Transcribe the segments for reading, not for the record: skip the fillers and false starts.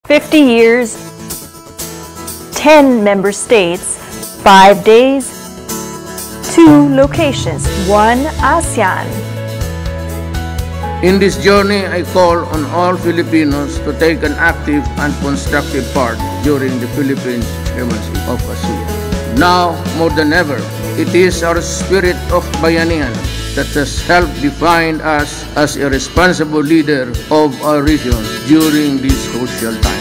50 years, 10 member states, 5 days, 2 locations, 1 ASEAN. In this journey, I call on all Filipinos to take an active and constructive part during the Philippines supremacy of ASEAN. Now, more than ever, it is our spirit of Bayanihang that has helped define us as a responsible leader of our region during this crucial time.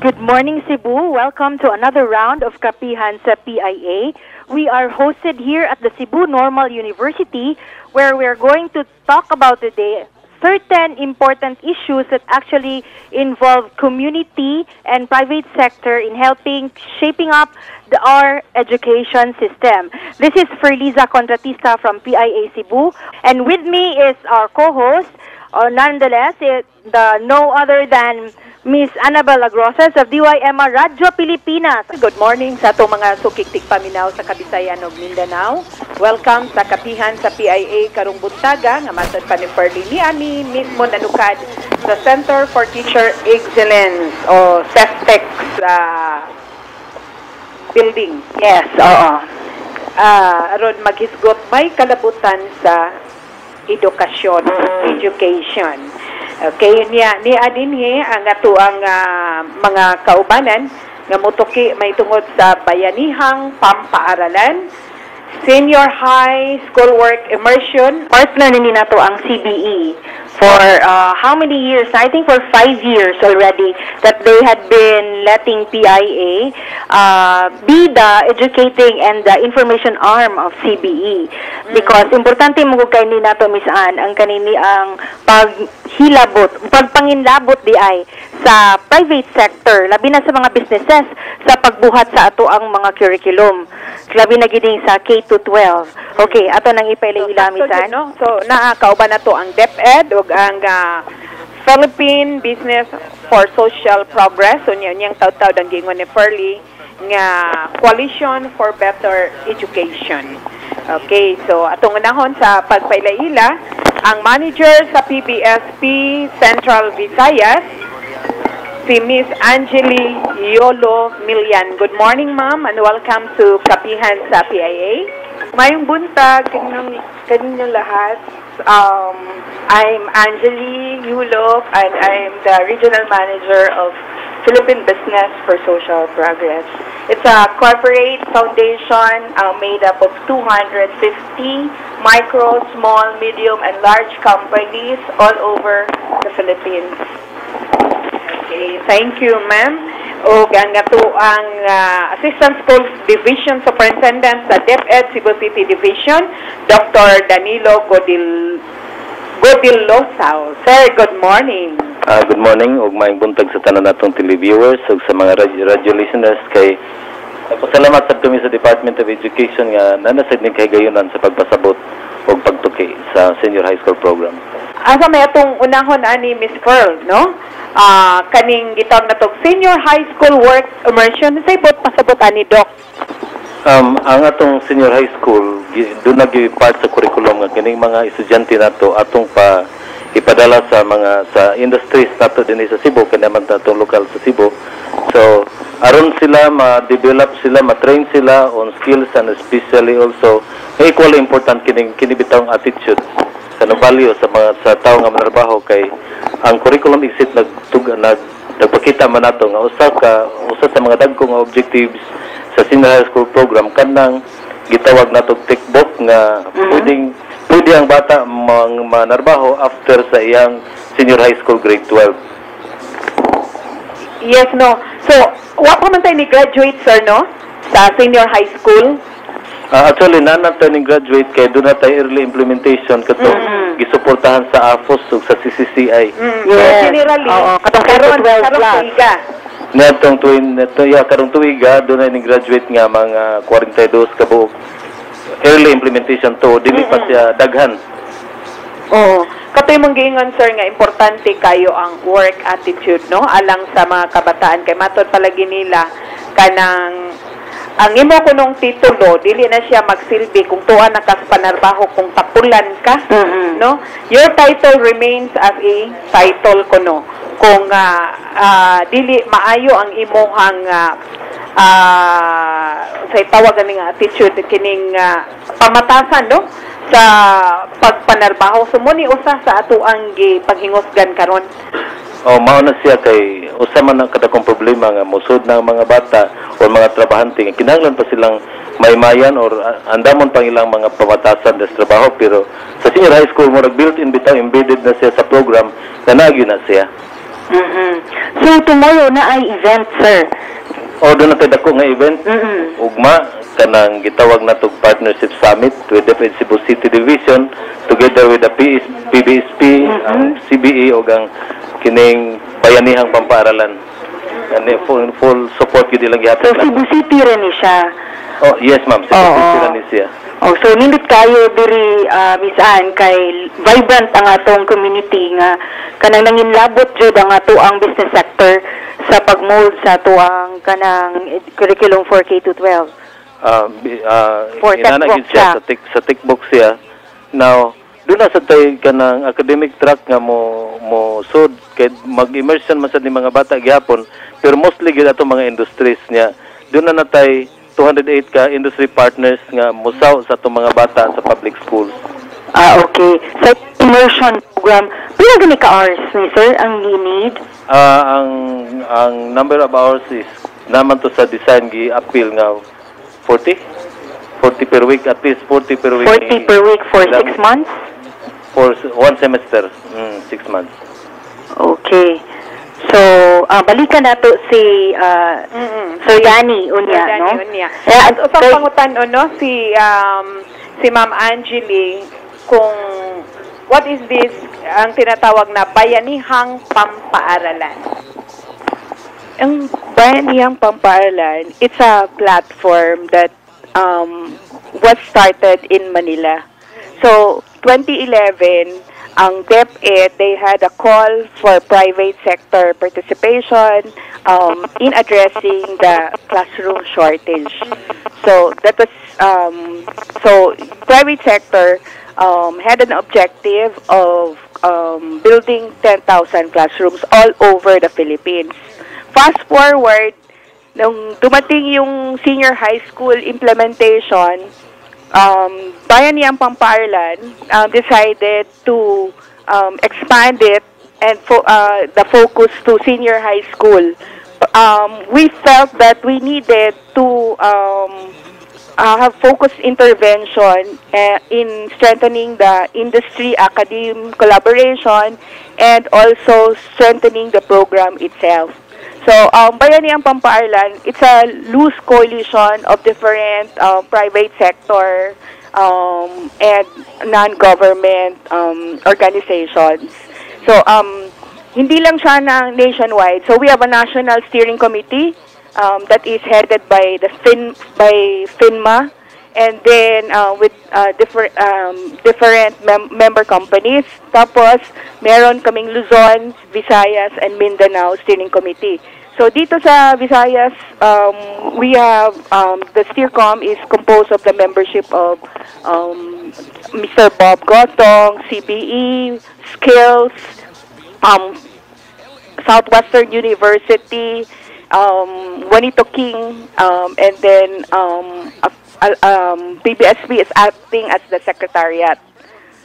Good morning, Cebu. Welcome to another round of Kapihan sa PIA. We are hosted here at the Cebu Normal University, where we're going to talk about today certain important issues that actually involve community and private sector in helping shaping up our education system. This is Ferliza Contratista from PIA Cebu, and with me is our co-host, nonetheless, no other than Miss Annabel Agrosas of DYMR Radyo, Pilipinas. Good morning sa itong mga sukiktik paminaw sa Kabisayan ug Mindanao. Welcome sa Kapihan sa PIA karong buntaga nga matod pa ni Perli ni Ami mismo nanukad sa Center for Teacher Excellence o CEFTEX building. Yes, oo. Aron maghisgot may kalabutan sa edukasyon, education. Okay, ni adinhi ang atuang mga kaubanan nga motoki may tungod sa Bayanihang Pampaaralan, Senior High Schoolwork Immersion. Partner ni nato ang CBE for how many years? I think for 5 years already that they had been letting PIA be the educating and the information arm of CBE. Because importante mo kay ni nato Miss Ann ang kanini ang pagpanginlabot di ay sa private sector, labi na sa mga businesses sa pagbuhat sa ato ang mga curriculum. Labi na giding sa K-12. Okay, ato nang ipailamisan. So naakauban na to ang DepEd ug ang Philippine Business for Social Progress. So niyang taw-taw ang gingon ni Perli nga Coalition for Better Education. Okay, so atong unahon sa pagpailaila ang manager sa PBSP Central Visayas, si Miss Angelie Yulo-Millan. Good morning, ma'am, and welcome to Kapihan sa PIA. Mayong buntag kaninyong lahat. I'm Angelie Yulo, and I'm the regional manager of Philippine Business for Social Progress. It's a corporate foundation made up of 250 micro, small, medium, and large companies all over the Philippines. Okay, thank you, ma'am. O ang ang Assistant School Division Superintendent sa DepEd Cebu City Division, Dr. Danilo Gudelosao. Sir, good morning. Good morning, ug maayong buntag sa tanan natong televiewers ug sa mga radio listeners. Kay pasalamat sa kami sa Department of Education nga nanasad ni kay gayunan sa pagpasabot ug pagtuki sa senior high school program. Asa may atong unahon ani Miss Pearl, no? Kaning gitawag na tog senior high school work immersion sa ibot pasabot ani Doc. Ang atong senior high school doon nag-part sa curriculum nga kining mga estudyante nato atong pa ipadala sa mga sa industries nato dinhi sa Cebu kanaman atong lokal sa Cebu. So aron sila ma-develop sila, ma-train sila on skills and especially also equally important kini bitawng attitude kanang value sa mga sa tawo nga manarbaho kay ang curriculum exit nagpakita man nato nga usa sa mga dagkong objectives sa senior high school program kanang gitawag nato textbook nga pwede ang bata manarbaho after sa iyang senior high school grade 12. Yes, no. So, wa pa man tayo ni graduate, sir, no? Sa senior high school? Actually, nato ni graduate kay doon na tayo early implementation katong gisuportahan sa AFOS ug sa CCCI. Yes. Generally, karon tuiga. Karong tuiga doon na ni graduate nga mga 42 ka buok. Early implementation to dili pa siya daghan Oo. Katoy mong giingon, sir, nga importante kayo ang work attitude, no? Alang sa mga kabataan. Kay matod palagi nila kanang ang imo kunong titulo, dili na siya magsilbi kung tuwa na kas panarbaho kung tapulan ka, no? Your title remains as a title kuno. Kung dili maayo ang imong say tawag ganing attitude kining pamatasan, no? Sa pagpanarbaho. So muni usa sa ato ang paghingusgan karon. Mao na siya kay usa man ang kadakong problema nga musud ng mga bata o mga trabahante nga kinahanglan pa silang maymayan or andamon pang ilang mga pamatasan sa trabaho, pero sa senior high school mo built-in bitaw embedded na siya sa program na nagyo na siya. So tomorrow na ay event, sir. Doon na tayo dako nga event. Ugma kanang gitawag na tog partnership summit with DepEd Cebu City Division together with the PBSP, ang CBE o ang kining Bayanihang Pampaaralan. And full support yun ilang gihapon. So Cebu City rin siya. Yes ma'am, Cebu City rin siya. So nindot kayo diri misaan kay vibrant ang atong community nga kanang nanginlabot jud ang ato ang business sector sa pagmold sa ato ang kanang curriculum for K-12. Inanagid siya sa tickbox siya. Now, doon na sa tayo ka ng academic track nga mo sud kay mag-immersion man sa mga bata gihapon, pero mostly gid ato mga industries niya. Doon na natay 208 ka industry partners nga musaw sa atong mga bata sa public schools. Okay. Sa immersion program, pila gani ka hours ni sir ang need? Ang number of hours is naman to sa design gi-appeal nga 40 per week, at least 40 per week. 40 per week for 6 months? For one semester, 6 months. Okay. So, balikan nato si Sir Yani unya, no? At upang pangutan no si Ma'am Angelie kung what is this ang tinatawag na Bayanihang Pampaaralan? Ang Bayanihang Pampaaralan, it's a platform that was started in Manila. So, 2011, ang DepEd, they had a call for private sector participation in addressing the classroom shortage. So, that was, so private sector had an objective of building 10,000 classrooms all over the Philippines. Fast forward, nung dumating yung senior high school implementation, Bayanihang Pampaaralan decided to expand it and the focus to senior high school. We felt that we needed to have focused intervention in strengthening the industry academic collaboration and also strengthening the program itself. So, Bayanihang Pampaaralan, it's a loose coalition of different private sector and non-government organizations. So, hindi lang siya na nationwide. So, we have a national steering committee that is headed by the FINMA, and then with different member companies. Tapos, meron kaming Luzon, Visayas, and Mindanao Steering Committee. So, dito sa Visayas, we have, the SteerCom is composed of the membership of Mr. Bob Gotong, CBE, Skills, Southwestern University, Juanito King, and then PBSP is acting as the secretariat.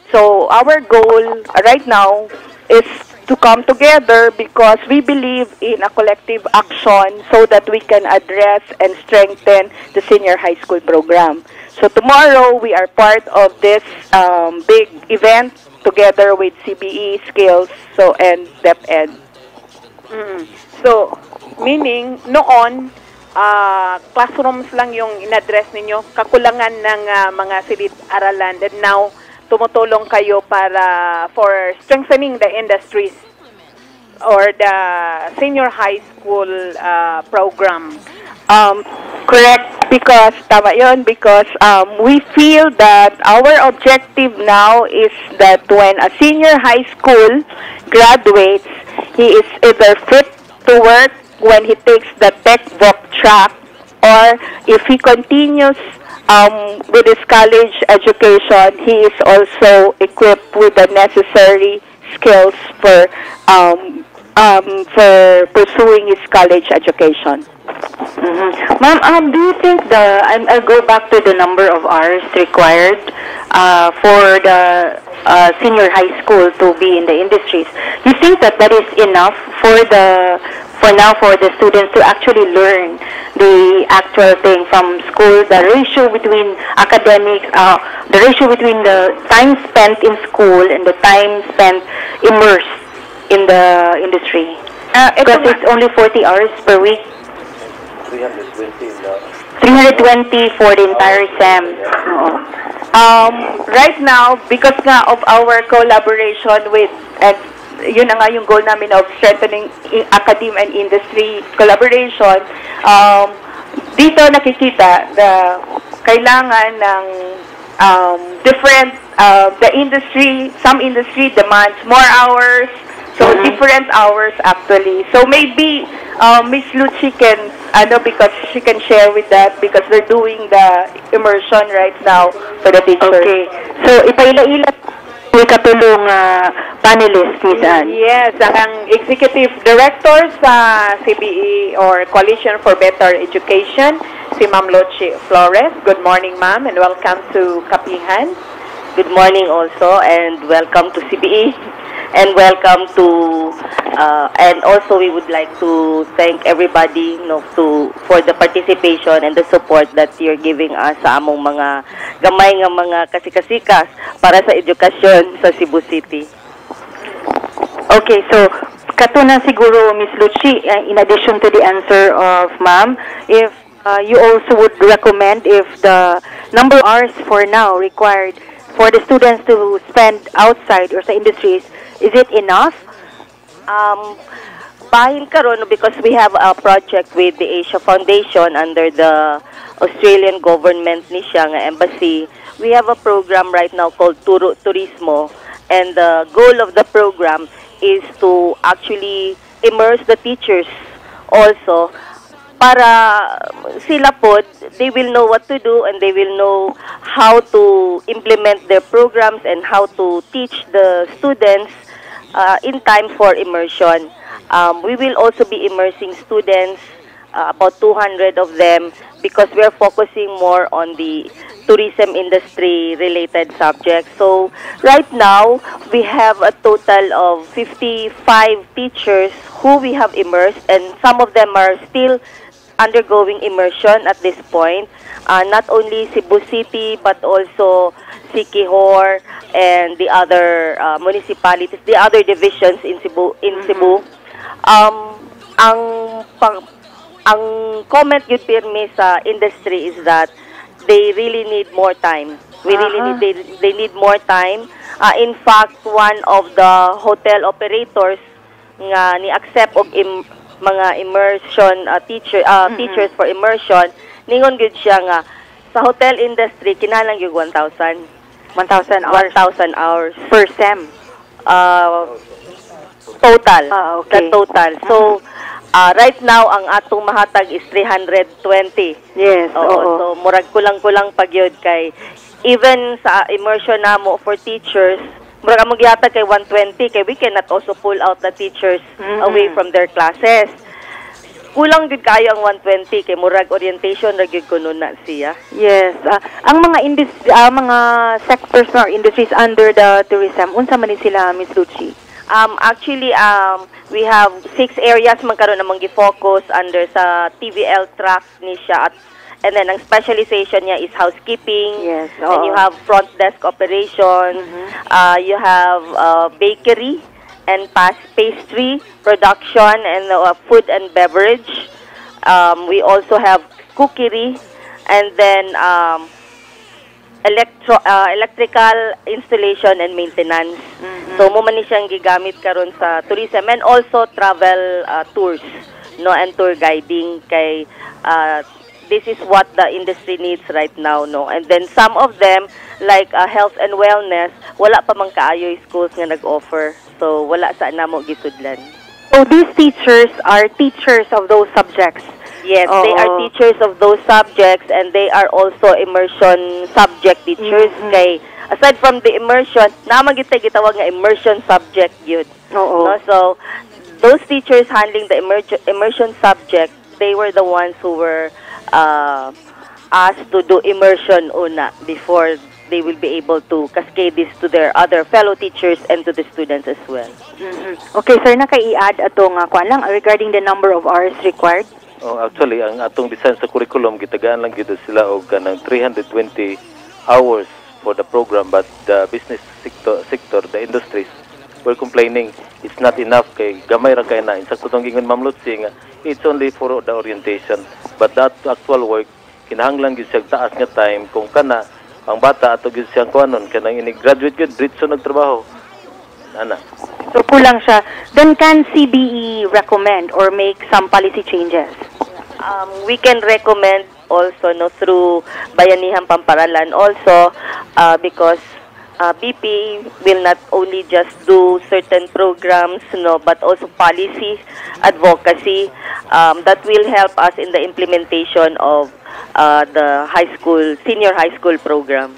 So our goal right now is to come together because we believe in a collective action so that we can address and strengthen the senior high school program. So tomorrow we are part of this big event together with CBE, Skills, and DepEd. So, meaning, noon, classrooms lang yung in-address ninyo, kakulangan ng mga silid-aralan, and now tumutulong kayo para for strengthening the industries. or the senior high school program? Correct, because tama yun, because we feel that our objective now is that when a senior high school graduates, he is either fit to work when he takes the tech voc track, or if he continues with his college education, he is also equipped with the necessary skills for pursuing his college education. Ma'am, do you think I'll go back to the number of hours required for the senior high school to be in the industries? You think that is enough for the students to actually learn the actual thing from school, the ratio between academics, the ratio between the time spent in school and the time spent immersed in the industry? Because it's only 40 hours per week. 320 for the entire SEM. Right now, because nga of our collaboration with, yun na nga yung goal namin of strengthening academe and industry collaboration, dito nakikita the kailangan ng different, the industry, some industry demands more hours, so different hours actually. So maybe Miss Luchi can, because she can share with that because they're doing the immersion right now for the teachers. Okay. So, ipaila-ila may katulong panelist, Miss Anne. Yes, ang Executive Director sa CBE or Coalition for Better Education, si Ma'am Luchi Flores. Good morning, ma'am, and welcome to Kapihan. Good morning also, and welcome to CBE. And welcome to, and also we would like to thank everybody for the participation and the support that you're giving us sa among mga gamay nga mga kasikasikas para sa edukasyon sa Cebu City. Okay, so katuna siguro, Miss Luchi, in addition to the answer of ma'am, if you also would recommend if the number of hours for now required for the students to spend outside or sa industries, is it enough? Bahin karon because we have a project with the Asia Foundation under the Australian government ni siya nga embassy. We have a program right now called Turo, Turismo, and the goal of the program is to actually immerse the teachers also para sila po, they will know what to do and they will know how to implement their programs and how to teach the students in time for immersion. We will also be immersing students, about 200 of them, because we are focusing more on the tourism industry related subjects. So right now, we have a total of 55 teachers who we have immersed, and some of them are still undergoing immersion at this point. Not only Cebu City, but also Siquijor and the other municipalities, the other divisions in Cebu. Ang comment yun pirmi sa industry is that they really need more time. They need more time. In fact, one of the hotel operators nga ni accept og mga immersion teachers for immersion, ningon gud siya nga sa hotel industry kinahanglan gyud 1,000 hours per SEM. Total. Okay. The total. So right now ang atong mahatag is 320. Yes. So murag kulang-kulang pagyud kay even sa immersion namo for teachers, murag among gihatag kay 120 kay we cannot also pull out the teachers away from their classes. Kulang gud kayo ang 120 kay murag orientation ra gyud kuno na siya. Yes. Ang mga mga sectors or industries under the tourism, unsa man ni sila, Miss Luchi? Actually, we have 6 areas man karon namang gi-focus under sa TVL track ni siya, and then ang specialization niya is housekeeping. Yes. And you have front desk operations. You have bakery and pastry production and food and beverage. We also have cookery, and then electrical installation and maintenance. So mo man ni siyang gigamit karon sa tourism and also travel tours, no, and tour guiding kay this is what the industry needs right now, no. And then some of them like health and wellness, wala pa man kaayo schools nga nag-offer. So wala sa namo gisudlan. So these teachers are teachers of those subjects. Yes, they are teachers of those subjects and they are also immersion subject teachers. Kay aside from the immersion, naman kita gitawag nga immersion subject yun. No? So those teachers handling the immersion subject, they were the ones who were asked to do immersion una before they will be able to cascade this to their other fellow teachers and to the students as well. Okay, sir, naka-i-add atong kuan lang regarding the number of hours required. Actually, ang atong design sa curriculum gitagaan lang gid sila og kanang 320 hours for the program, but the business sector, the industries were complaining it's not enough kay gamay ra kay na. Insakto tong gingon Ma'am Luchi nga it's only for the orientation, but that actual work kinahanglan gid siya taas nga time kung kana ang bata ato gid siya kuanon kanang ini-graduate gid diretso nagtrabaho ana. So kulang siya. Then can CBE recommend or make some policy changes? We can recommend also, no, through Bayanihang Pampaaralan also, because BP will not only just do certain programs, no, but also policy advocacy that will help us in the implementation of the senior high school program.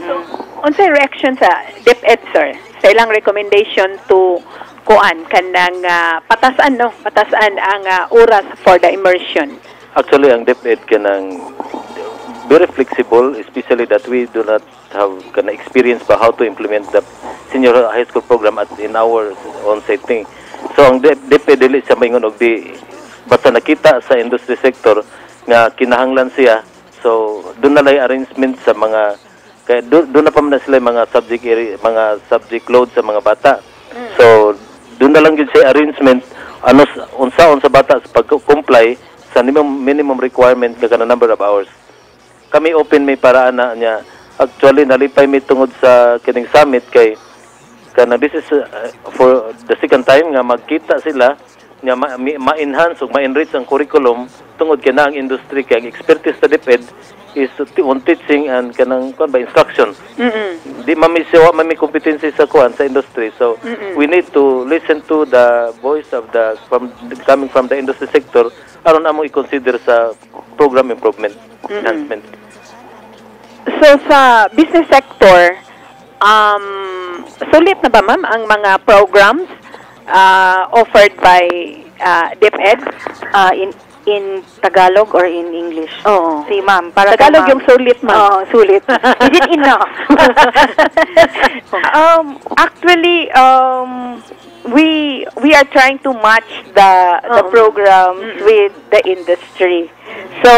So, unsay reaction sa DepEd, sir, sa ilang recommendation to kuan kanang patasan ang oras for the immersion? Actually, ang DepEd kanang very flexible, especially that we do not have kana experience pa how to implement the senior high school program in our own setting. So ang DepEd dili sa maingon og di basta nakita sa industry sector nga kinahanglan siya, so doon na lay arrangement sa mga kaya doon na pa man sila mga subject load sa mga bata. So doon na lang gid sa arrangement ano unsa bata sa pag-comply sa minimum requirement kana number of hours. Kami open may paraan na niya. Actually nalipay mi tungod sa kining summit kay kana this is for the second time nga magkita sila nga ma-enhance ug ma-enrich ang curriculum tungod kana ang industry kay ang expertise sa DepEd is on teaching and kanang kuan ba instruction. Di mamisiwa may competency sa kuan sa industry. So we need to listen to the voice of coming from the industry sector aron amo i-consider sa program improvement enhancement. So sa business sector, sulit na ba ma'am ang mga programs offered by DepEd In Tagalog or in English? Oo. Si ma'am. Para Tagalog yung sulit, ma'am. Sulit. Is it enough? Actually, we are trying to match the programs with the industry. So,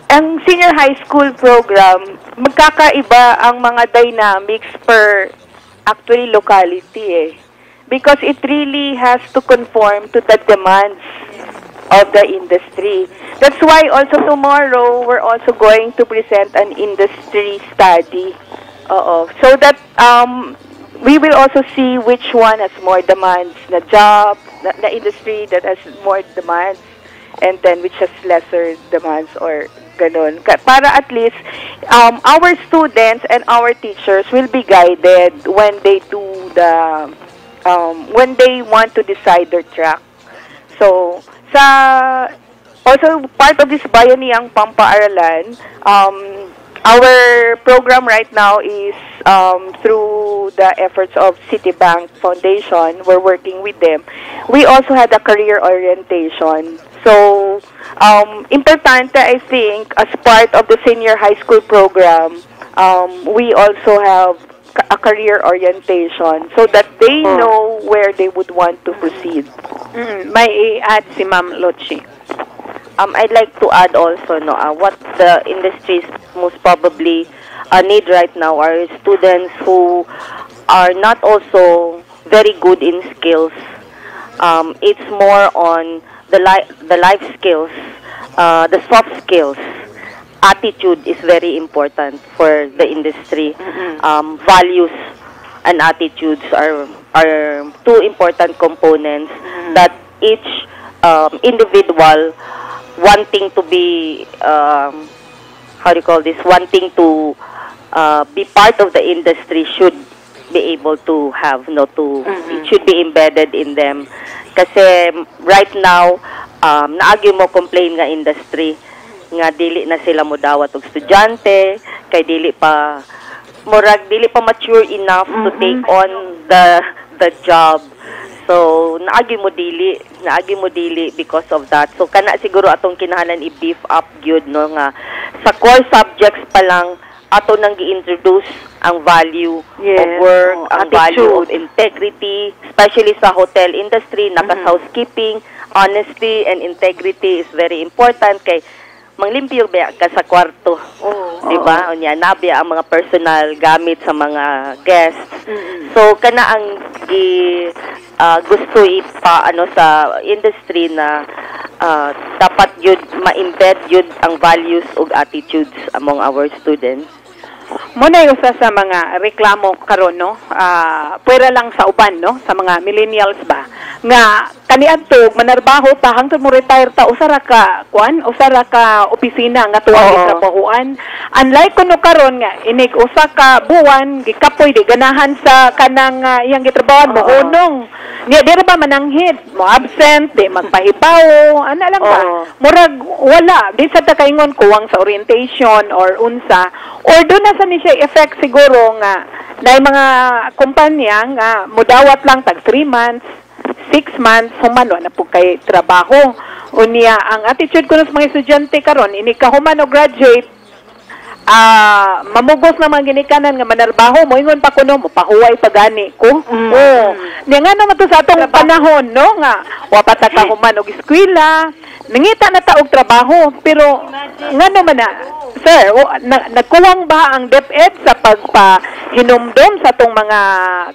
ang senior high school program, magkakaiba ang mga dynamics per actually locality because it really has to conform to the demands of the industry. That's why also tomorrow we're also going to present an industry study. So that we will also see which one has more demands, the job, the industry that has more demands, and then which has lesser demands or ganon. Para at least our students and our teachers will be guided when they do when they want to decide their track. So, also part of this Bayanihang Pampaaralan, our program right now is through the efforts of Citibank Foundation. We're working with them. We also had a career orientation. So, importante, I think, as part of the senior high school program, we also have a career orientation so that they know where they would want to proceed. May i-add si Ma'am Luchi. I'd like to add also, what the industries most probably need right now are students who are not also very good in skills. It's more on the life skills, the soft skills. attitude is very important for the industry. Values and attitudes are two important components that each individual wanting to be wanting to be part of the industry should be able to have, it should be embedded in them. Kasi right now, naagi mo complain nga industry, nga dili na sila mo dawat og estudyante, kay dili pa mature enough to take on the job. So naagi mo dili because of that. So kana siguro atong kinahanglan i-beef up gyud nga sa core subjects pa lang ato nang gi-introduce ang value of work, ang value of integrity, especially sa hotel industry, housekeeping, honesty and integrity is very important kay manglimpyo ba ka sa kwarto. Diba? Unya nabiya ang mga personal gamit sa mga guests. So kana ang gusto ipa sa industry na dapat yun ma-embed yun ang values ug attitudes among our students. Muna yung sa mga reklamo karon pwera lang sa uban sa mga millennials ba nga kaniadto manarbaho ta hangtod mo retire ta usara ka opisina nga tuwa trabahoan, unlike kuno karon nga inig usa ka buwan gikapoy di ganahan sa kanang iyang gitrabahoan mo unong niya dira ba mananghid mo absent di magpahibaw ana lang ba murag wala di sa ta kaingon kuwang sa orientation or unsa or do na sa ni siya effect siguro nga na mga kumpanya nga mudawat lang tag 3 months 6 months humano na po kay trabaho unya ang attitude ko sa mga estudyante karon ini ka humano graduate mamugos na mga ginikanan nga manarbaho mo ingon pa kuno mo pahuway pagani ko niya nga naman to sa atong panahon nga wa pa ta ka human og eskwela nangita na ta og trabaho pero nga naman na sir nagkuwang ba ang DepEd sa pagpahinumdom sa atong mga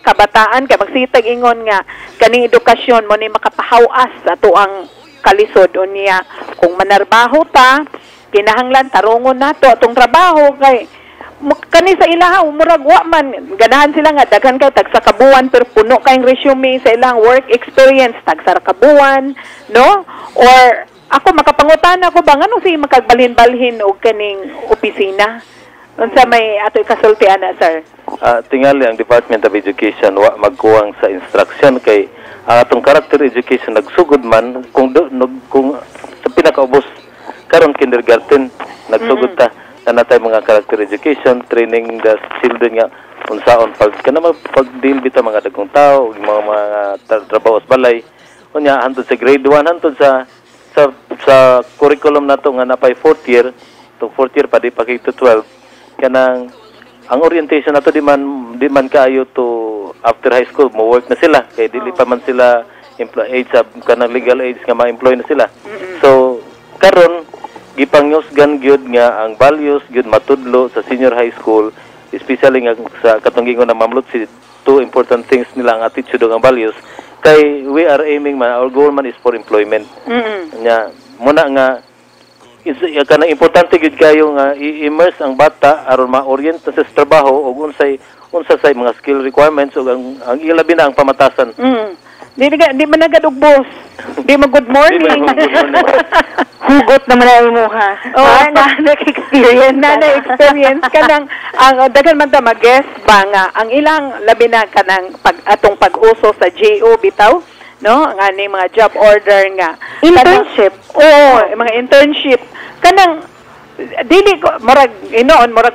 kabataan kay magsitag ingon nga kaning edukasyon mo ni makapahawas sa ato ang kalisod unya kung manarbaho ta kinahanglan tarungon nato atong trabaho kay kani sa ilaha murag wa man ganahan sila nga daghan kay tag sa kabuan pero puno kayong resume sa ilang work experience tag sa kabuan or ako makapangutan ako ba ngano si makagbalhin-balhin og kaning opisina unsa may atoy kasultian na sir tingali ang Department of Education wa magkuwang sa instruction kay ang atong character education nagsugod man kung sa pinakaubos karon kindergarten nagsugod ta na natay mga character education training the children nga unsaon pag deal bitaw mga dagkong tao mga trabaho sa balay unya hantod sa grade 1 hantod sa curriculum nato nga napay 4th year pa di pa kay to 12 kanang ang orientation nato di man kaayo to after high school mo work na sila kay dili pa man sila age kanang legal age nga ma-employ na sila so karon gipangyusgan gyud nga ang values gyud matudlo sa senior high school especially nga sa katong gingon na Ma'am Luchi two important things nila ang attitude ug ang values kay we are aiming man our goal man is for employment nya muna nga kana importante gyud kayo nga i-immerse ang bata aron ma-orient sa trabaho ug unsa say mga skill requirements ug ang ilabi na ang pamatasan di man agad og boss di man good morning hugot naman ang mo ha na-experience kanang ang daghan man ta mag-guest ba nga ang ilang labi na kanang atong pag-uso sa JO bitaw ang aning mga job order nga internship mga internship kanang dili ko murag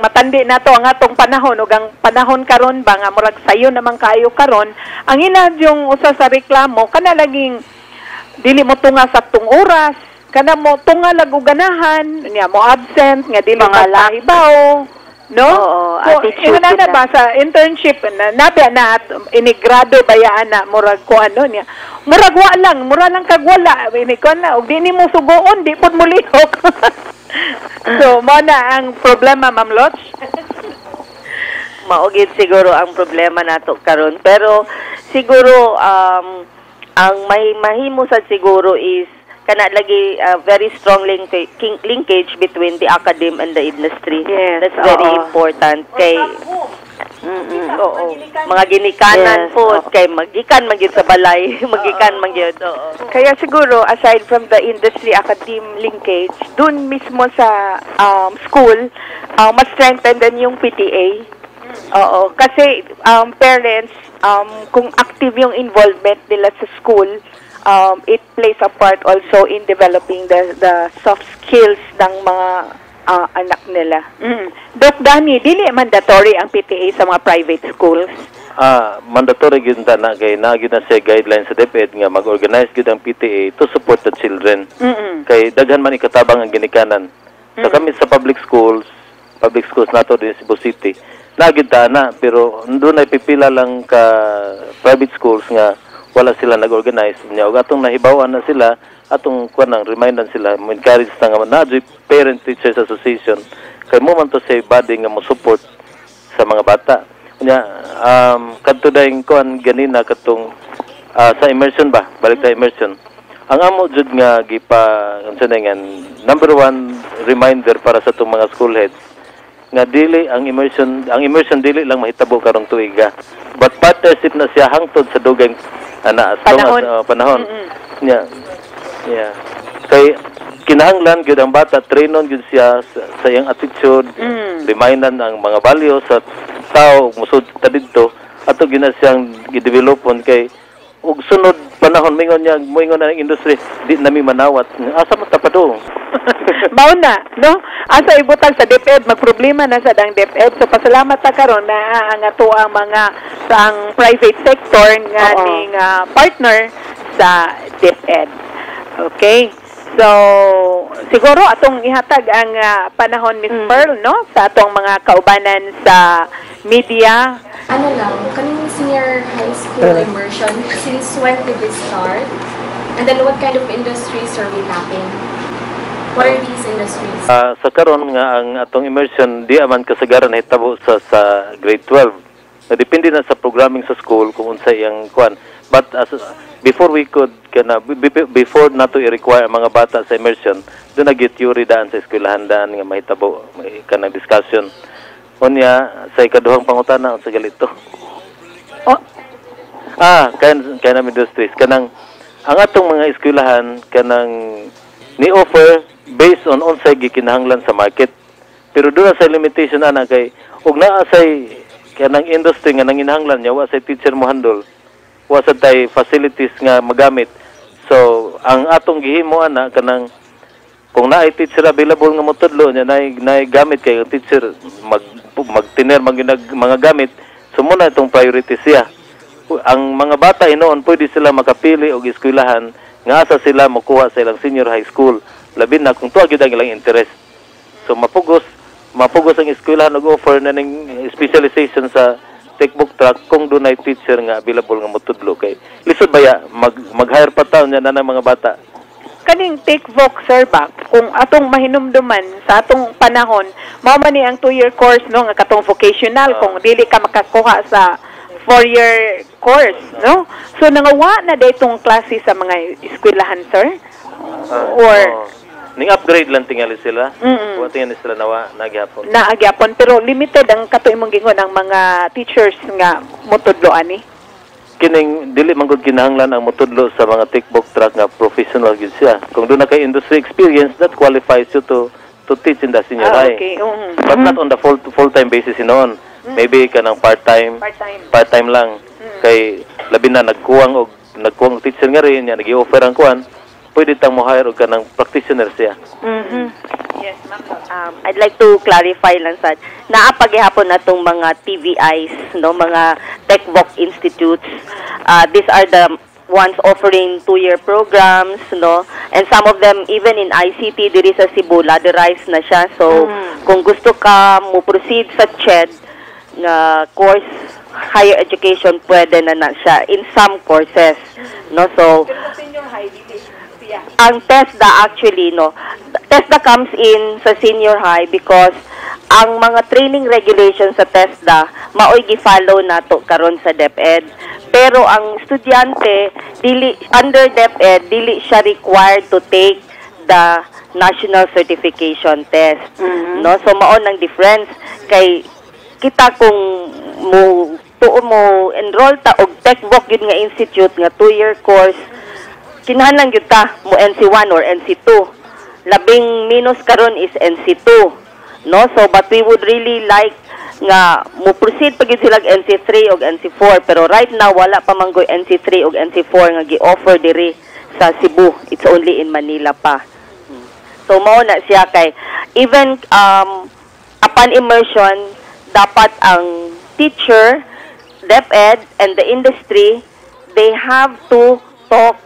matandi nato ang atong panahon ug ang panahon karon ba nga murag sayo naman kayo karon ang ila yung usa sa reklamo kana laging dili mo tunga sa tung oras kana mo tunga lag og ganahan niya mo absent nga dili malahibaw so ina na ba sa internship nabi na inigrado bayaan na murag ko niya murag mura lang kag wala ini ko na og di nimo sugoon di pud mo lihok so mo na ang problema Ma'am Loch maugid siguro ang problema nato karon pero siguro ang mahimo sad siguro is kana lagi very strong linkage between the academe and the industry. Yes, That's very important kay mga ginikanan po kay magikan magyud sa balay, magikan magyud. Kaya siguro aside from the industry academe linkage, dun mismo sa school, mas strengthen din yung PTA. Oo, kasi parents kung active yung involvement nila sa school, it plays a part also in developing the soft skills ng mga anak nila. Doc Danny, dili mandatory ang PTA sa mga private schools? Mandatory gyud na kay naagid na sa guidelines sa DepEd nga mag-organize gyud ang PTA to support the children. Kay daghan man ikatabang ang ginikanan. So kami sa public schools nato din sa Cebu City, naagid na pero doon ay pipila lang ka private schools nga wala sila nag-organize nya ug atong nahibawan na sila atong kuanang remindan sila mo encourage nga na parent teachers association kay mo man to say body nga mo support sa mga bata nya kadto daing kuan ganina katong sa immersion ba balik ta immersion ang amo jud nga gipa unsa na nga number 1 reminder para sa tong mga school heads nga dili ang immersion dili lang mahitabo karong tuiga but partnership na siya hangtod sa dugang panahon. Yeah. Kay kinahanglan gyud ang bata trainon gyud siya sa iyang attitude, remindan ang mga values sa tao musud ta didto ato gina siyang gidevelopon kay ug sunod panahon mingon ang industry di nami manawat asa man ta padung. Mao na, no? Asa ibutang sa DepEd, magproblema na sa dang DepEd. So pasalamat ta karon na ang ato ang mga sa ang private sector nga ning partner sa DepEd. Okay? So siguro atong ihatag ang panahon Miss Pearl, no? Sa atong mga kaubanan sa media. Ano lang, kaning senior high school immersion, since when did it start? And then what kind of industries are we tapping? What are these industries? Sa karon nga ang atong immersion di aman kasagaran hitabo sa grade 12. Depende na sa programming sa school kung unsa iyang kuan. But before we could before nato i-require mga bata sa immersion, do na get theory daan sa eskwelahan daan nga mahitabo may kanang discussion. Unya sa ikaduhang pangutana unsa galito? Kanang industries kanang ang atong mga eskwelahan kanang ni-offer based on unsay gikinahanglan sa market. Pero doon sa limitation ana kay ug naa say kanang industry nga nanginahanglan niya wa say teacher mo handle. Wa sa tay facilities nga magamit. So ang atong gihimo ana kanang kung naay teacher available nga motudlo nya naay gamit kay teacher magtiner mga gamit so muna itong priority siya. Ang mga bata hinoon pwede sila makapili og eskwelahan nga asa sila makuha sa ilang senior high school labi na kung tuwa gyud ang ilang interest. So mapugos ang eskwelahan og offer na ning specialization sa textbook track kung dunay teacher nga available nga motudlo kay lisod baya mag-hire pa taon nya na mga bata. Kaning textbook sir ba kung atong mahinumduman sa atong panahon mao man ni ang 2-year course no nga katong vocational kung dili ka makakuha sa 4-year course no so nangawa na daytong klase sa mga eskwelahan sir or ning upgrade lang tingali sila wa tingali sila nagyapon pero limited ang kato imong gingon ang mga teachers nga motudlo ani kining dili man gud kinahanglan ang motudlo sa mga textbook track nga professional gid siya. Kung doon na kay industry experience, that qualifies you to teach in the senior high. Okay. But not on the full-time basis noon. Maybe kanang part-time lang. Kay labi na nagkuwang teacher nga rin, nya nagi-offer ang kuan, pwede tang mo hire og kanang practitioner siya. Yes, ma'am. I'd like to clarify lang sa naapagihapon natong mga TVIs, no, mga Techvoc institutes. These are the ones offering 2-year programs, no, and some of them even in ICT diri sa Cebu ladderized na siya. So kung gusto ka mo proceed sa CHED na course higher education pwede na siya in some courses, no. So ang TESDA actually, no, TESDA comes in sa senior high because ang mga training regulations sa TESDA maoy gi-follow nato karon sa DepEd. Pero ang estudyante under DepEd dili siya required to take the national certification test. No, so mao nang difference kay kita kung mo enroll ta og techbook yun nga institute nga 2-year course, kinahanglan gyud ta mo NC1 or NC2. Labing minus karon is NC2. No, so but we would really like nga mo proceed pag sila NC3 og NC4, pero right now wala pa manggoy NC3 og NC4 nga gi-offer diri sa Cebu. It's only in Manila pa. So mao na siya kay even upon immersion dapat ang teacher, DepEd and the industry, they have to talk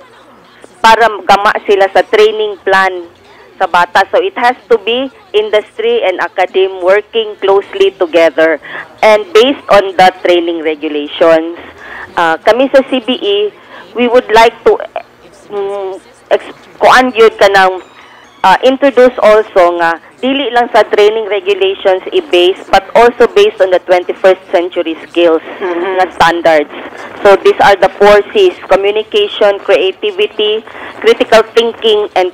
para gama sila sa training plan sa bata. So it has to be industry and academe working closely together and based on the training regulations. Kami sa CBE, we would like to introduce also nga dili lang sa training regulations i-base but also based on the 21st century skills nga standards. So these are the 4 C's: communication, creativity, critical thinking, and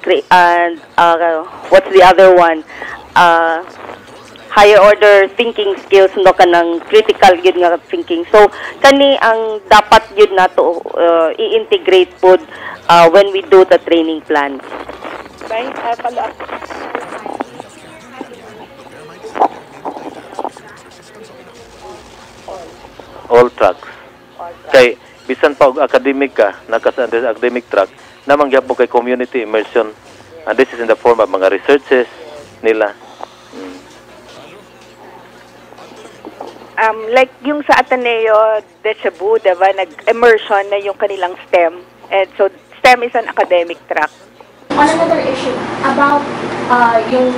what's the other one? Higher order thinking skills, no, kanang critical yun nga thinking. So kani ang dapat yun nato i-integrate pod when we do the training plans. All tracks. Kay bisan pa og academic ka, nakasan sa academic track, namang gyapon kay community immersion. And this is in the form of mga researches nila. Like yung sa Ateneo de Cebu, diba, nag-immersion na yung kanilang STEM. And so STEM is an academic track. On another issue about yung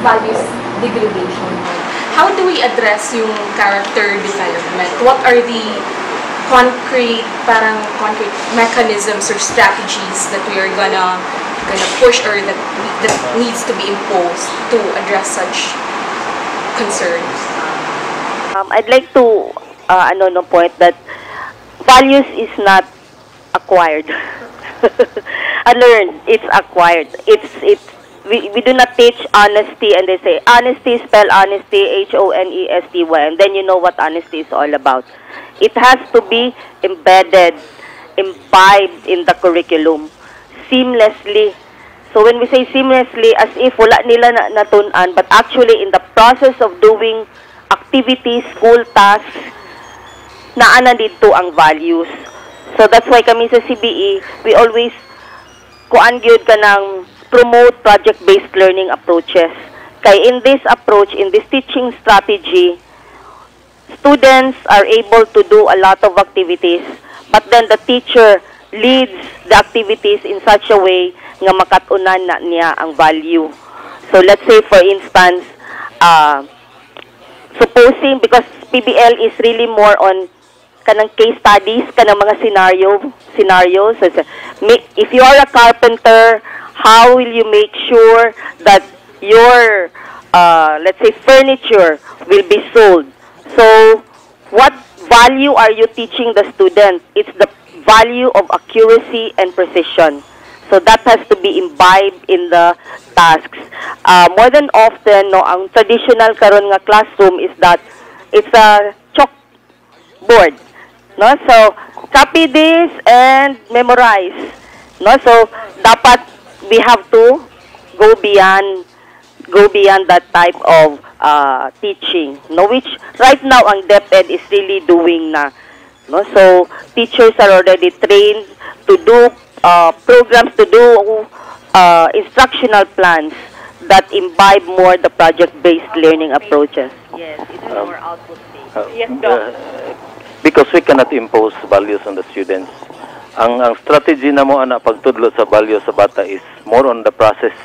values degradation, how do we address yung character development? What are the concrete mechanisms or strategies that we are gonna push or that needs to be imposed to address such concerns? I'd like to point that values is not acquired. Learned, it's acquired. We do not teach honesty, and they say honesty, spell honesty, Honesty, and then you know what honesty is all about. It has to be embedded, imbibed in the curriculum seamlessly. So when we say seamlessly, as if wala nila natunan, but actually in the process of doing activities, school tasks, naana dito ang values. So that's why kami sa CBE, we always kuangyud ka ng promote project-based learning approaches. Kaya in this approach, in this teaching strategy, students are able to do a lot of activities, but then the teacher leads the activities in such a way nga makatunan na niya ang value. So let's say for instance, supposing, because PBL is really more on kanang case studies, kanang mga scenarios. So, if you are a carpenter, how will you make sure that your, let's say, furniture will be sold? So, what value are you teaching the student? It's the value of accuracy and precision. So, that has to be imbibed in the tasks. More than often, no, ang traditional karon nga classroom is that it's a chalkboard. No, so copy this and memorize. No, so dapat we have to go beyond that type of teaching. No, which right now ang DepEd is really doing na. No, so teachers are already trained to do programs, to do instructional plans that imbibe more the project-based learning approaches. Yes, it's more output-based. Yes, Doc. Because we cannot impose values on the students. Ang strategy na mo ana pagtudlo sa values sa bata is more on the process.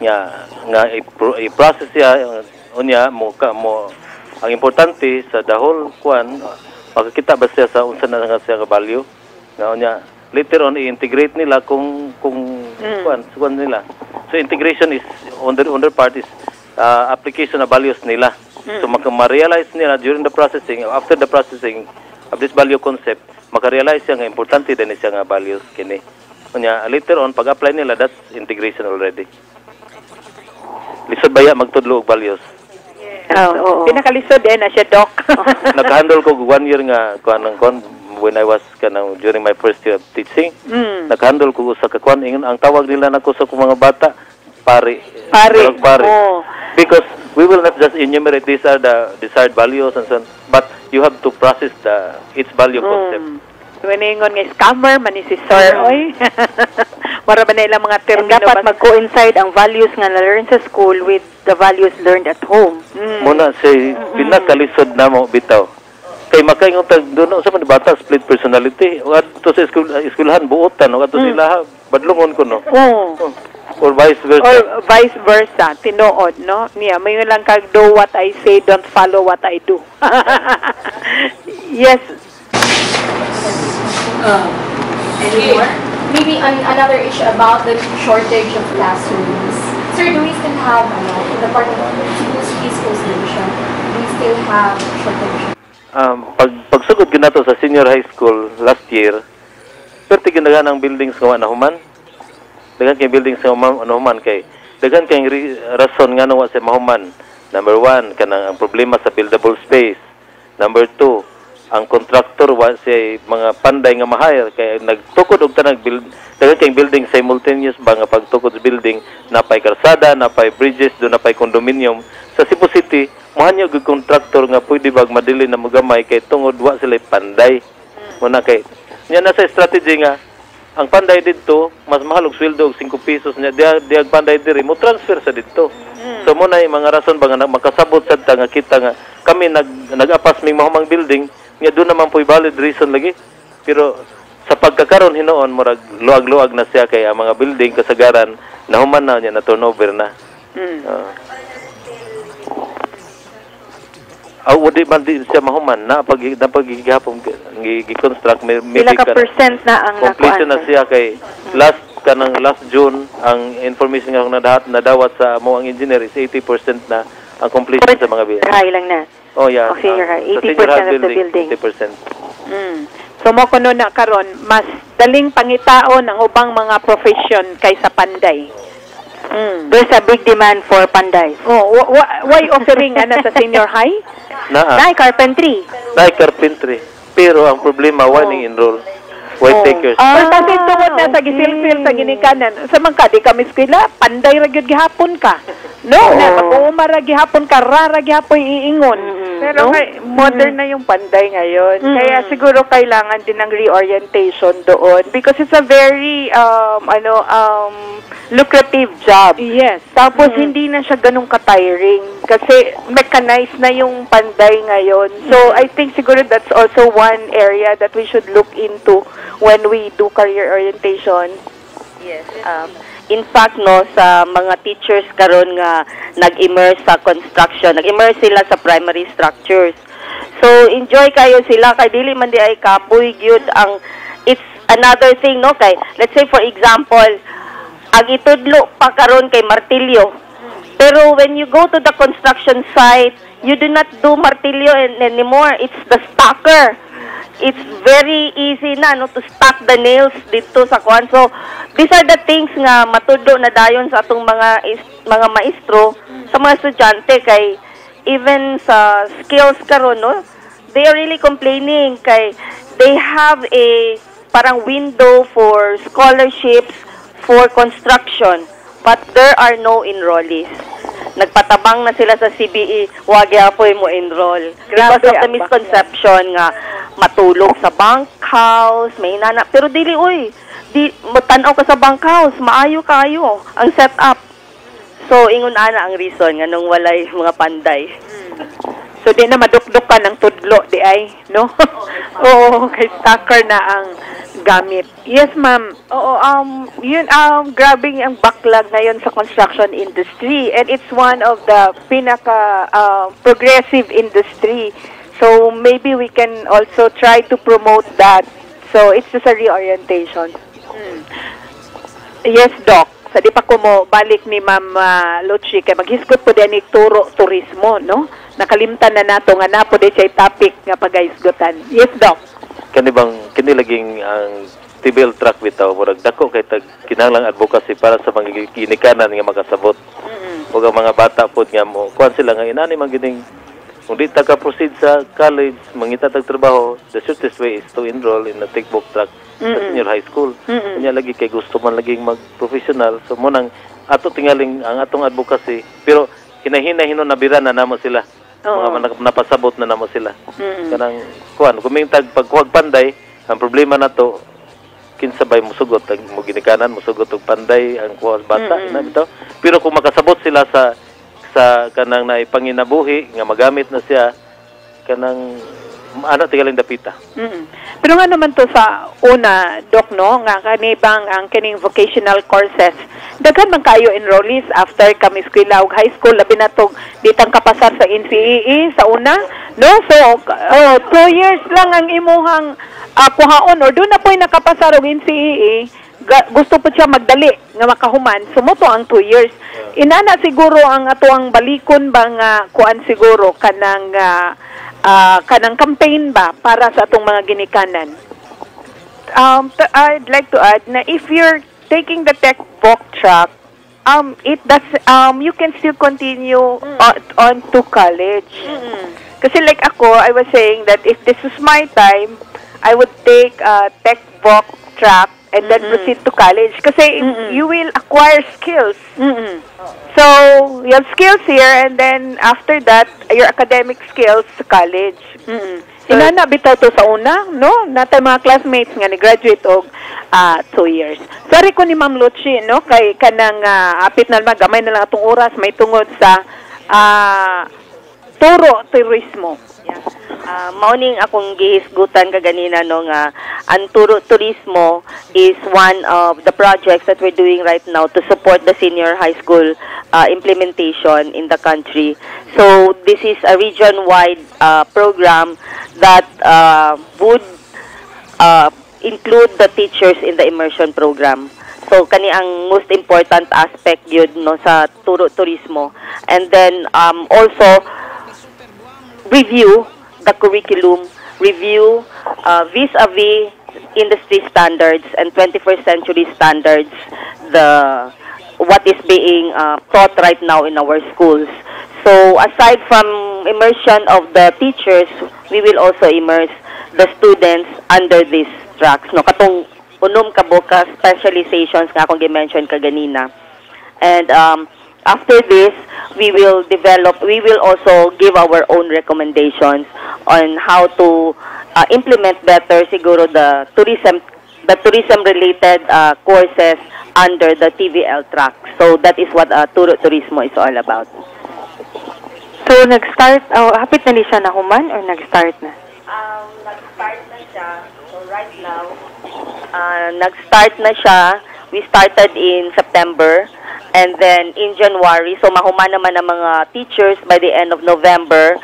Nga i-process siya unya mo ang importante sa the whole kwan makakita ba siya sa unsa na nga siya ka value nga unya later on i-integrate nila kung kwan nila. So integration is on their part is application na values nila. So ma-realize nila during the processing, after the processing of this value concept, maka-realize siya nga importante din siya nga values kini. Kunya later on pag-apply nila, that's integration already. Lisod baya magtudlo og values. Oo. Pinakalisod na siya, Doc. Nag-handle ko 1 year nga when I was during my first year of teaching. Nag-handle ko sa kakwan ingon ang tawag nila nako sa mga bata pare. Oh. Because we will not just enumerate these are the desired values and so on, but you have to process its value concept. When ingon nga scammer man si Sir, oy. Para ba na ilang mga termino dapat mag-coincide ang values nga na-learn sa school with the values learned at home. Muna say pinakalisod na mo bitaw. Kay makaingon tag doon sa mga bata split personality. Adto sa eskwelahan buotan, adto sila badlungon ko no. Or vice versa. Tinuod, no? Niya, may lang kag do what I say, don't follow what I do. Yes. Any more? Maybe another issue about the shortage of classrooms. Sir, do we still have, in the part of Cebu's East Coast Division, do we still have shortage? Pagsugod ginato sa senior high school last year, perti ginagan ang buildings nga nahuman. Dagan kay buildings nga nahuman kay dagan kay rason nga nawa sa mahuman. Number 1, kanang ang problema sa buildable space. Number 2, ang contractor wa say mga panday nga ma-hire kay nagtukod og tanang dagan kay building simultaneous ba nga pagtukod sa building napay kalsada, napay bridges, do napay condominium sa Cebu City. Mahanya og contractor nga pwede bag madili na magamay kay tungod wa sila panday. Muna kay nya na sa strategy nga ang panday dito mas mahal og sweldo og 5 pesos nya diag panday diri mo transfer sa dito. So mo na mga rason ba nga makasabot sad ta nga kita nga kami nag-apas ming mahumang building nya do naman po'y valid reason lagi. Pero sa pagkakaron hinoon murag luag-luag na siya kay ang mga building kasagaran nahuman na nya na turnover na. Wadi man di siya mahuman na pagigihapon gi-construct maybe ka percent na ang completion na siya kay last June ang information nga nadawat sa mo ang engineer is 80% na ang completion sa mga building. High lang na. Oh yeah. Senior high. 80% of the building. 80%. So mo kuno na karon mas daling pangitaon ang ubang mga profession kaysa panday. There's a big demand for panday. Why offering sa senior high? Nay carpentry. Pero ang problema why ning enroll? Why takers? Kasi tungod na sa gisilsil sa ginikanan. Sa mga di kami eskwela, panday ra gyud gihapon ka. No, na mag-uuma ra gihapon ka, rara gihapon iingon. Pero modern na yung panday ngayon. Kaya siguro kailangan din ng reorientation doon because it's a very lucrative job. Yes. Tapos hindi na siya ganun ka-tiring kasi mechanized na yung panday ngayon. So I think siguro that's also one area that we should look into when we do career orientation. Yes. In fact, no, sa mga teachers karon nga nag-immerse sa construction, nag-immerse sila sa primary structures. So, enjoy kayo sila kay dili man di ay kapoy gyud ang it's another thing, no, kay let's say for example, ang itudlo pa karon kay martilyo. Pero when you go to the construction site, you do not do martilyo anymore. It's the stacker. It's very easy na no to stack the nails dito sa kuan. So these are the things nga matudlo na dayon sa atong mga maestro sa mga estudyante kay even sa skills karon no, they are really complaining kay they have a parang window for scholarships for construction but there are no enrollees. Nagpatabang na sila sa CBE, wag yapoy mo enroll. Because of the misconception nga matulog sa bunkhouse, may nana. Pero dili, matanaw ka sa bunkhouse, maayo kayo ang setup. So, ingon ana ang reason nga nung walay mga panday. So, di na madukduk ka ng tudlo, di ay, no? Oo, kay stacker na ang gamit. Yes, ma'am. Oo, yun, grabe ang backlog ngayon sa construction industry. And it's one of the progressive industry. So, maybe we can also try to promote that. So, it's just a reorientation. Yes, Doc. sa di pa ko mo balik ni Ma'am Luchi kay maghisgot po din ni Turo Turismo, no? Nakalimtan na nato nga napo di siya topic nga pagahisgotan. Yes, Doc. Kani laging ang TBL track bitaw murag dako kay tag kinahanglang advocacy para sa mga ginikanan nga makasabot. Ug ang mga bata pod nga mo kuan sila nga inani man gining kung di ta ka proceed sa college, mangita tag trabaho, the shortest way is to enroll in a textbook track sa senior high school. Kanya lagi kay gusto man laging mag-professional. So mo nang ato tingaling ang atong advocacy, pero hinahina-hinon nabira na namo sila. Mga napasabot na namo sila. Kanang kuan, kumingtag pagkuwag panday, ang problema nato kinsabay musugot ang mo ginikanan, musugot og panday ang kuwas bata ina bitaw. Pero kung makasabot sila sa kanang naipanginabuhi nga magamit na siya kanang ano tigaling dapita. Pero nga naman to sa una, Doc, no, nga kanibang ang kining vocational courses. Daghan man kayo enrollees after kami eskwela ug high school labi na tong ditang kapasar sa NCEE sa una, no? So 2 years lang ang imuhang kuhaon or doon na po'y nakapasar og NCEE. Gusto po siya magdali nga makahuman, sumuto ang 2 years. Inana siguro ang atuang balikon ba nga kuan siguro kanang campaign ba para sa atong mga ginikanan? I'd like to add na if you're taking the textbook track, it does you can still continue on to college. Kasi like ako, I was saying that if this was my time, I would take textbook track and then proceed to college. Kasi you will acquire skills. So, you have skills here and then after that, your academic skills sa college. So, inana bitaw to sa una, no? Natay mga classmates nga ni-graduate og 2 years. Sorry ko ni Ma'am Luchi, no? Kay kanang apit na naman, gamay na lang atong oras, may tungod sa Turo Turismo. Mauning akong gihisgutan kaganina no nga ang Turo Turismo is one of the projects that we're doing right now to support the senior high school implementation in the country. So this is a region-wide program that would include the teachers in the immersion program. So kani ang most important aspect yun no sa Turo Turismo. And then also review the curriculum, review vis-a-vis industry standards and 21st century standards, what is being taught right now in our schools. So aside from immersion of the teachers, we will also immerse the students under these tracks. No, katong unom kabuka specializations nga akong gi-mention kaganina. And after this, we will also give our own recommendations on how to implement better siguro the tourism related courses under the TVL track. So that is what Turo Turismo is all about. So nag-start, hapit na ni siya nahuman or nag-start na? Nag-start na siya. So right now, nag-start na siya. We started in September. And then in January, so mahuman naman ang mga teachers by the end of November,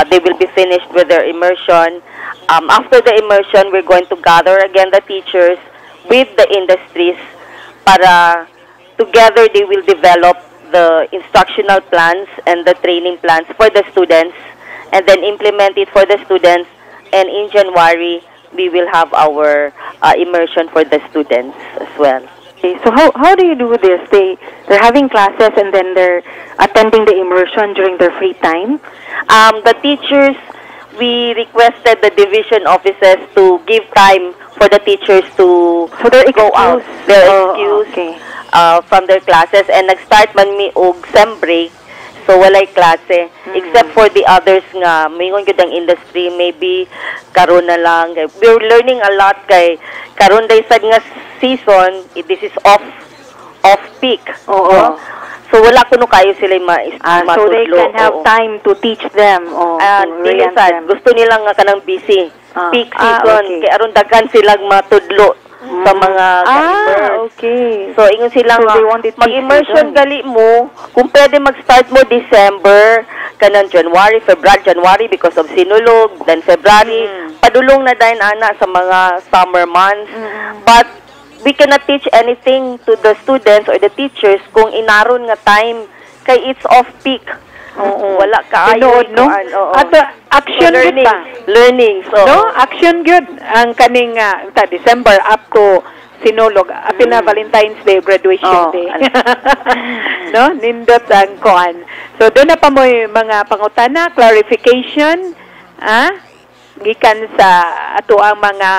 they will be finished with their immersion. After the immersion, we're going to gather again the teachers with the industries para together they will develop the instructional plans and the training plans for the students and then implement it for the students. And in January, we will have our immersion for the students as well. Okay, so how do you do this? They're having classes and then they're attending the immersion during their free time? The teachers, we requested the division offices to give time for the teachers to go out. They're excused from their classes and nag-start man mi og sem break. So walay klase except for the others nga mayong gyud ang industry maybe karon na lang. We're learning a lot kay karon day sad nga season, this is off peak. So wala kuno kayo sila matudlo. So they can have time to teach them or to orient them. Gusto nila nga kanang busy. Peak season kay aron daghan silang matudlo sa mga okay. So ingon silang mag-immersion gali mo kung pwede mag-start mo December kanang January because of sinulog, then February padulong na din ana sa mga summer months. But we cannot teach anything to the students or the teachers kung inaron nga time kay it's off peak. Wala kaayo no? At action so, good ba? Learning. So, no? Action good. Ang kaning December up to sinulog. Apil na Valentine's Day, graduation day. No? Nindot ang koan. So, doon na pa mo yung mga pangutana, clarification, gikan sa ato ang mga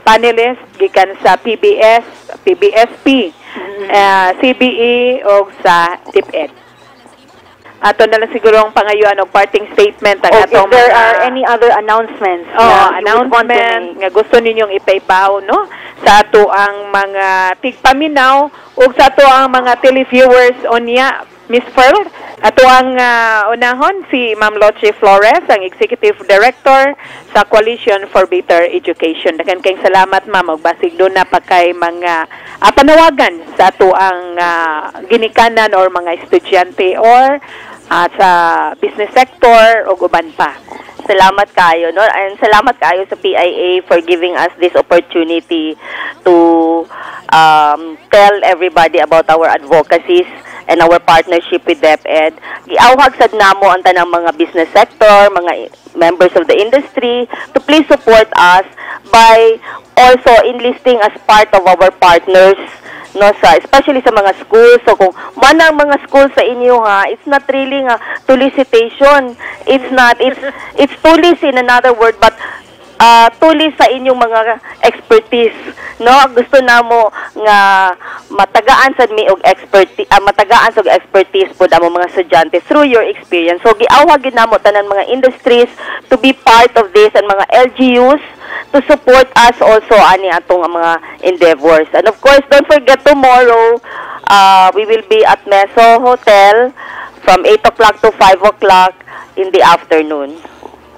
panelists, gikan sa PBSP, CBE o sa DepEd. Ato na lang siguro ang pangayuan o parting statement. If there are any other announcements. Announcement nga gusto ninyong ipaibaw, no? Sa ato ang mga tigpaminaw o sa ato ang mga televiewers onya, Miss Pearl. Ato ang unahon si Ma'am Luchi Flores, ang Executive Director sa Coalition for Better Education. Dagan kayong salamat, Ma'am. Magbasig doon na pa kay mga panawagan sa ato ang ginikanan or mga estudyante or sa business sector o uban pa. Salamat kayo, no? And salamat kayo sa PIA for giving us this opportunity to tell everybody about our advocacies and our partnership with DepEd. Giawhag sad namo ang tanang mga business sector, mga members of the industry to please support us by also enlisting as part of our partners, no, especially sa mga schools. So kung manang mga schools sa inyo it's not really nga solicitation. It's tulis in another word, but tulis sa inyong mga expertise, no? Gusto namo nga matagaan sad mi og matagaan sa expertise pud amo mga estudyante through your experience. So giawhag gid namo tanan mga industries to be part of this and mga LGUs to support us also ani atong mga endeavors. And of course, don't forget tomorrow we will be at Meso Hotel from 8 o'clock to 5 o'clock in the afternoon.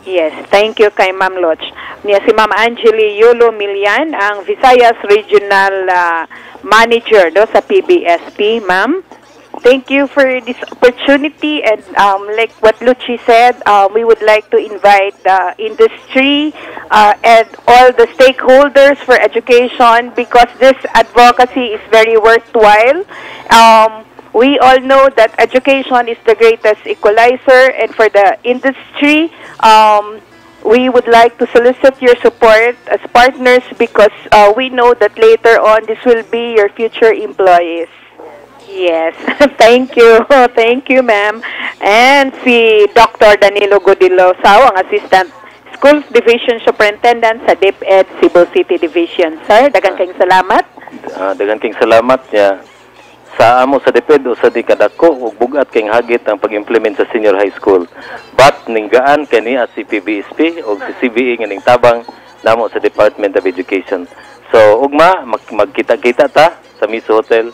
Yes, thank you kay Ma'am Luch. Niya si Ma'am Angelie Yulo-Millan, ang Visayas Regional Manager sa PBSP, Ma'am. Thank you for this opportunity, and like what Luchi said, we would like to invite the industry and all the stakeholders for education, because this advocacy is very worthwhile. We all know that education is the greatest equalizer, and for the industry, we would like to solicit your support as partners, because we know that later on this will be your future employees. Yes, thank you. Thank you, ma'am. And si Dr. Danilo Gudelosao, ang Assistant Schools Division Superintendent sa DepEd Cebu City Division. Sir, daghang kayong salamat. Daghang kayong salamat niya. Sa amo sa DepEd o sa di kadako ug bugat kayong hagit ang pag-implement sa senior high school. But ninggaan kani si PBSP o si CBE nga ning tabang namo sa Department of Education. So ugma magkita-kita ta sa Miso Hotel.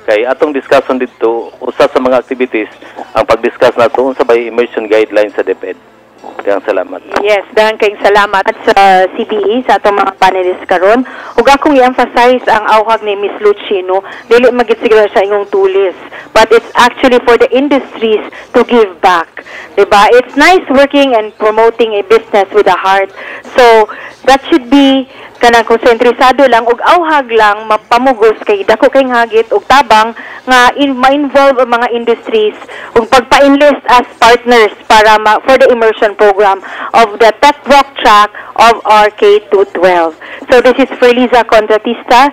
Kay atong discussion dito, usa sa mga activities ang pag-discuss nato unsa bay immersion guidelines sa DepEd. Daghang salamat. Yes, daghang kayong salamat at sa CBE sa atong mga panelists karon. Ug akong i-emphasize ang awhag ni Miss Luchi, no, dili magit siguro sa ingong tulis, but it's actually for the industries to give back. Diba? It's nice working and promoting a business with a heart. So that should be kanang konsentrisado lang ug awhag lang mapamugos kay dako kay hagit ug tabang nga ma-involve ang mga industries ug pagpa-enlist as partners para for the immersion program of the tech walk track of our K-12. So this is Ferliza Contratista.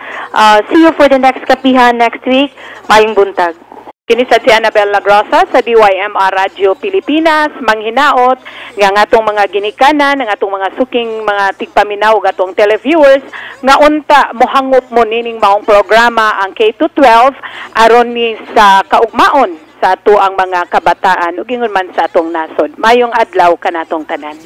See you for the next Kapihan next week. Mayong buntag. Kini sa si Annabel Lagrosa sa DYMR Radyo Pilipinas, manghinaot nga atong mga ginikanan, nga atong mga suking mga tigpaminaw nga atong televiewers nga unta mohangop mo nining maong programa ang K-12 aron ni sa kaugmaon sa ato ang mga kabataan ug ingon man sa atong nasod. Mayong adlaw kanatong tanan.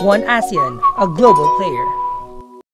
One ASEAN, a global player.